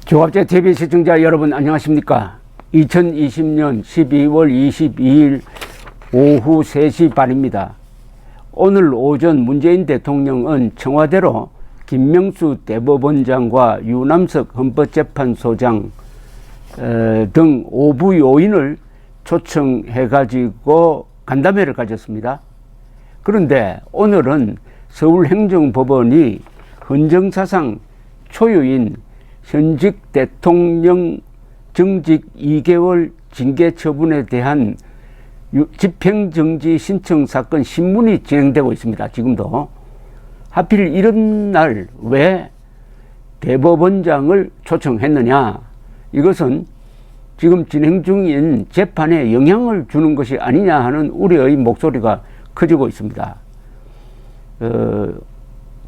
조갑제 TV 시청자 여러분 안녕하십니까. 2020년 12월 22일 오후 3시 반입니다. 오늘 오전 문재인 대통령은 청와대로 김명수 대법원장과 유남석 헌법재판소장 등 5부 요인을 초청해 가지고 간담회를 가졌습니다. 그런데 오늘은 서울행정법원이 헌정사상 초유인 현직 대통령 정직 2개월 징계 처분에 대한 집행정지 신청 사건 신문이 진행되고 있습니다. 지금도. 하필 이런 날 왜 대법원장을 초청했느냐. 이것은 지금 진행 중인 재판에 영향을 주는 것이 아니냐 하는 우려의 목소리가 커지고 있습니다.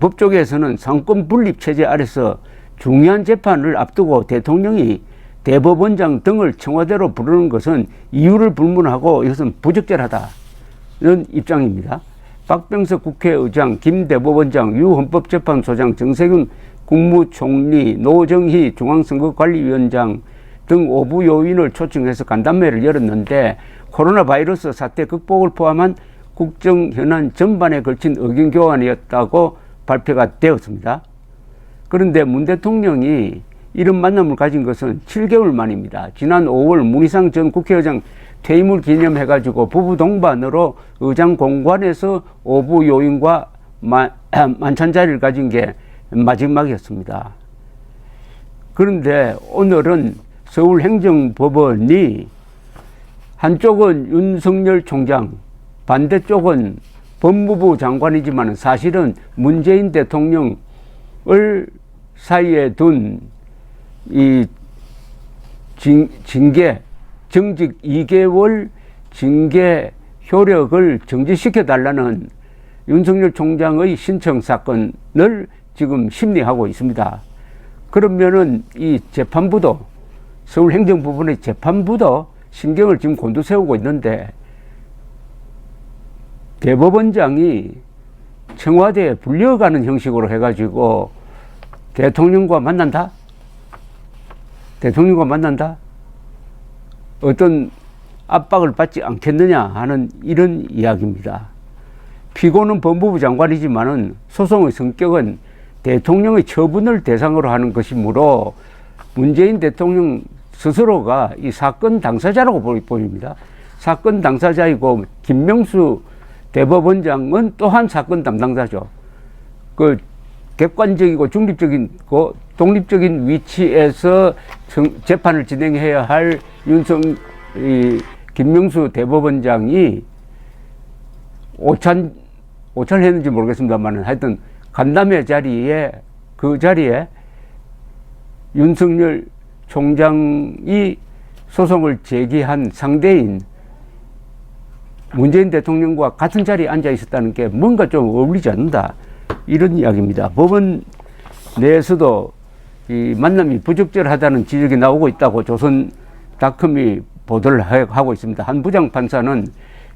법조계에서는 상권 분립 체제 아래서 중요한 재판을 앞두고 대통령이 대법원장 등을 청와대로 부르는 것은 이유를 불문하고 이것은 부적절하다. 이런 입장입니다. 박병석 국회의장, 김 대법원장, 유 헌법재판소장, 정세균 국무총리, 노정희 중앙선거관리위원장 등 5부 요인을 초청해서 간담회를 열었는데 코로나 바이러스 사태 극복을 포함한 국정 현안 전반에 걸친 의견 교환이었다고 발표가 되었습니다. 그런데 문 대통령이 이런 만남을 가진 것은 7개월 만입니다. 지난 5월 문희상 전 국회의장 퇴임을 기념해가지고 부부 동반으로 의장 공관에서 5부 요인과 만찬 자리를 가진 게 마지막이었습니다. 그런데 오늘은 서울행정법원이 한쪽은 윤석열 총장, 반대쪽은 법무부 장관이지만 사실은 문재인 대통령을 사이에 둔 이 징계, 정직 2개월 징계 효력을 정지시켜 달라는 윤석열 총장의 신청 사건을 지금 심리하고 있습니다. 그러면은 이 재판부도, 서울행정법원의 재판부도 신경을 지금 곤두세우고 있는데 대법원장이 청와대에 불려가는 형식으로 해가지고 대통령과 만난다? 대통령과 만난다? 어떤 압박을 받지 않겠느냐 하는 이런 이야기입니다. 피고는 법무부 장관이지만은 소송의 성격은 대통령의 처분을 대상으로 하는 것이므로 문재인 대통령 스스로가 이 사건 당사자라고 보입니다. 사건 당사자이고 김명수 대법원장은 또한 사건 담당자죠. 그 객관적이고 중립적인 독립적인 위치에서 재판을 진행해야 할 김명수 대법원장이 오찬했는지 모르겠습니다만 하여튼 간담회 자리에 그 자리에 윤석열 총장이 소송을 제기한 상대인 문재인 대통령과 같은 자리에 앉아 있었다는 게 뭔가 좀 어울리지 않는다. 이런 이야기입니다. 법원 내에서도 이 만남이 부적절하다는 지적이 나오고 있다고 조선닷컴이 보도를 하고 있습니다. 한 부장판사는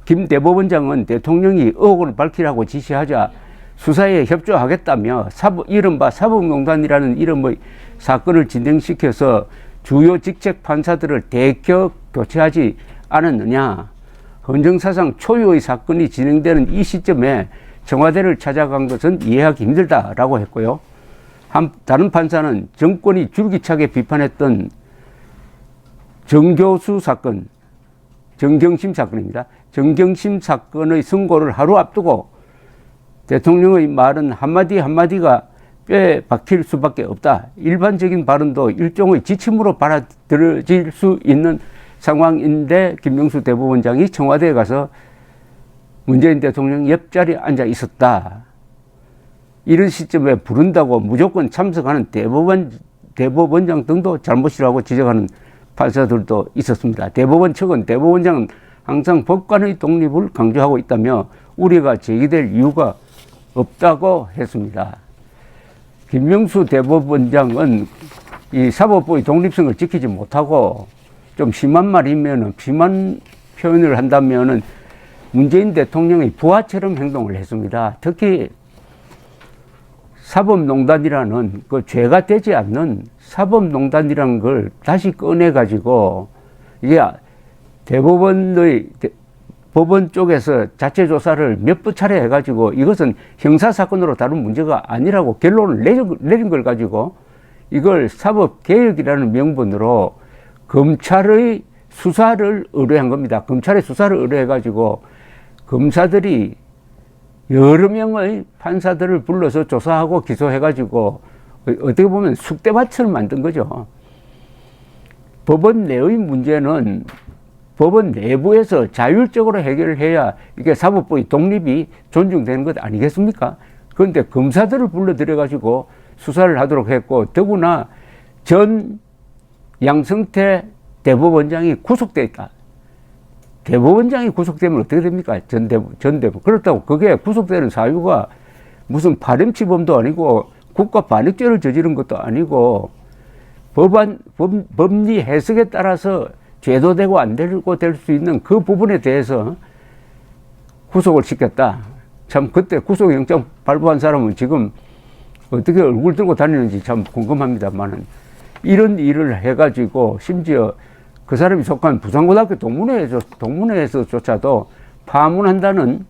김 대법원장은 대통령이 의혹을 밝히라고 지시하자 수사에 협조하겠다며 이른바 사법농단이라는 이름의 사건을 진행시켜서 주요 직책 판사들을 대거 교체하지 않았느냐. 헌정사상 초유의 사건이 진행되는 이 시점에 청와대를 찾아간 것은 이해하기 힘들다라고 했고요. 다른 판사는 정권이 줄기차게 비판했던 정교수 사건, 정경심 사건입니다. 정경심 사건의 선고를 하루 앞두고 대통령의 말은 한마디 한마디가 뼈에 박힐 수밖에 없다. 일반적인 발언도 일종의 지침으로 받아들여질 수 있는 상황인데 김명수 대법원장이 청와대에 가서 문재인 대통령 옆자리에 앉아 있었다. 이런 시점에 부른다고 무조건 참석하는 대법원장 등도 잘못이라고 지적하는 판사들도 있었습니다. 대법원 측은 대법원장은 항상 법관의 독립을 강조하고 있다며 우려가 제기될 이유가 없다고 했습니다. 김명수 대법원장은 이 사법부의 독립성을 지키지 못하고 좀 심한 말이면은, 심한 표현을 한다면은 문재인 대통령의 부하처럼 행동을 했습니다. 특히 사법농단이라는 그 죄가 되지 않는 사법농단이라는 걸 다시 꺼내가지고 이게 법원 쪽에서 자체 조사를 몇 차례 해가지고 이것은 형사사건으로 다룬 문제가 아니라고 결론을 내린 걸 가지고 이걸 사법개혁이라는 명분으로 검찰의 수사를 의뢰한 겁니다. 검찰의 수사를 의뢰해가지고 검사들이 여러 명의 판사들을 불러서 조사하고 기소해가지고 어떻게 보면 숙대밭을 만든 거죠. 법원 내의 문제는 법원 내부에서 자율적으로 해결을 해야 이게 사법부의 독립이 존중되는 것 아니겠습니까? 그런데 검사들을 불러들여가지고 수사를 하도록 했고, 더구나 전 양성태 대법원장이 구속돼 있다. 대법원장이 구속되면 어떻게 됩니까? 전 대법원. 그렇다고 그게 구속되는 사유가 무슨 파렴치범도 아니고 국가 반역죄를 저지른 것도 아니고 법리 해석에 따라서 죄도 되고 안 되고 될 수 있는 그 부분에 대해서 구속을 시켰다. 참 그때 구속영장 발부한 사람은 지금 어떻게 얼굴 들고 다니는지 참 궁금합니다만은 이런 일을 해가지고 심지어 그 사람이 속한 부산고등학교 동문회에서조차도 파문한다는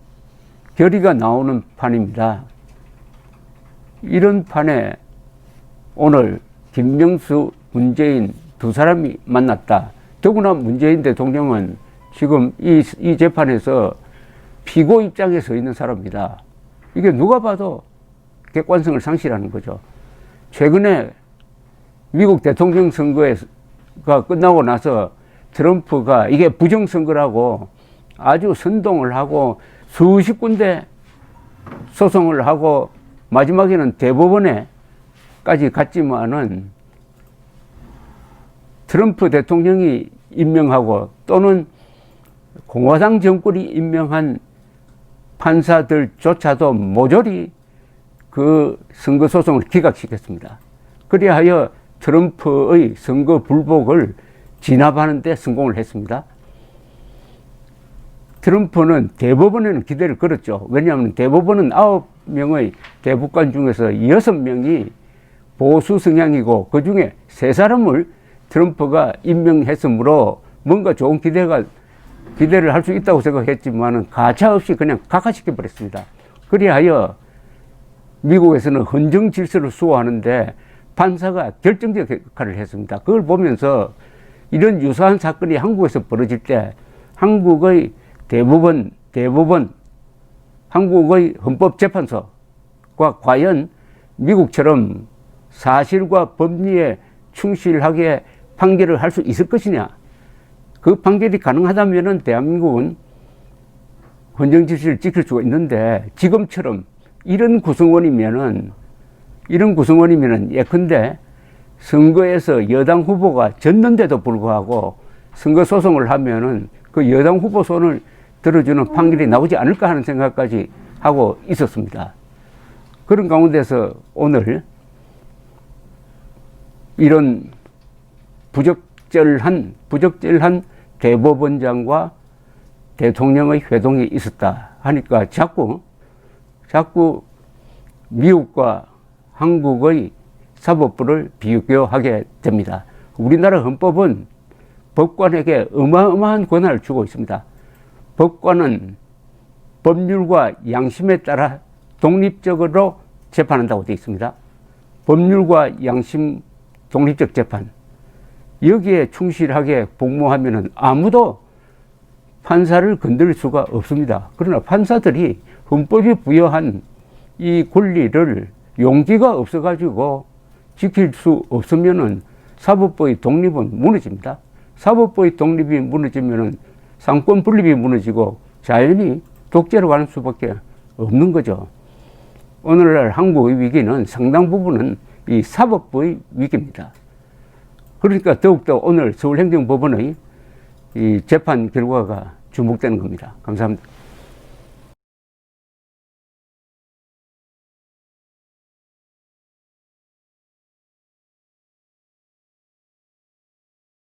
결의가 나오는 판입니다. 이런 판에 오늘 김명수, 문재인 두 사람이 만났다. 더구나 문재인 대통령은 지금 이 재판에서 피고 입장에 서 있는 사람입니다. 이게 누가 봐도 객관성을 상실하는 거죠. 최근에 미국 대통령 선거가 끝나고 나서 트럼프가 이게 부정선거라고 아주 선동을 하고 수십 군데 소송을 하고 마지막에는 대법원에까지 갔지만은 트럼프 대통령이 임명하고 또는 공화당 정권이 임명한 판사들조차도 모조리 그 선거 소송을 기각시켰습니다. 그리하여 트럼프의 선거 불복을 진압하는 데 성공을 했습니다. 트럼프는 대법원에는 기대를 걸었죠. 왜냐하면 대법원은 9명의 대법관 중에서 6명이 보수 성향이고 그 중에 3사람을 트럼프가 임명했으므로 뭔가 좋은 기대를 할 수 있다고 생각했지만은 가차없이 그냥 각하시켜 버렸습니다. 그리하여 미국에서는 헌정 질서를 수호하는데 판사가 결정적 역할을 했습니다. 그걸 보면서 이런 유사한 사건이 한국에서 벌어질 때 한국의 대법원, 한국의 헌법재판소가 과연 미국처럼 사실과 법리에 충실하게 판결을 할 수 있을 것이냐. 그 판결이 가능하다면은 대한민국은 헌정 질서를 지킬 수가 있는데 지금처럼 이런 구성원이면은 예컨대 선거에서 여당 후보가 졌는데도 불구하고 선거 소송을 하면은 그 여당 후보 손을 들어주는 판결이 나오지 않을까 하는 생각까지 하고 있었습니다. 그런 가운데서 오늘 이런 부적절한 대법원장과 대통령의 회동이 있었다 하니까 자꾸 미국과 한국의 사법부를 비교하게 됩니다. 우리나라 헌법은 법관에게 어마어마한 권한을 주고 있습니다. 법관은 법률과 양심에 따라 독립적으로 재판한다고 되어 있습니다. 법률과 양심 독립적 재판. 여기에 충실하게 복무하면은 아무도 판사를 건드릴 수가 없습니다. 그러나 판사들이 헌법이 부여한 이 권리를 용기가 없어가지고 지킬 수 없으면은 사법부의 독립은 무너집니다. 사법부의 독립이 무너지면은 상권 분립이 무너지고 자연히 독재로 가는 수밖에 없는 거죠. 오늘날 한국의 위기는 상당 부분은 이 사법부의 위기입니다. 그러니까 더욱더 오늘 서울행정법원의 이 재판 결과가 주목되는 겁니다. 감사합니다.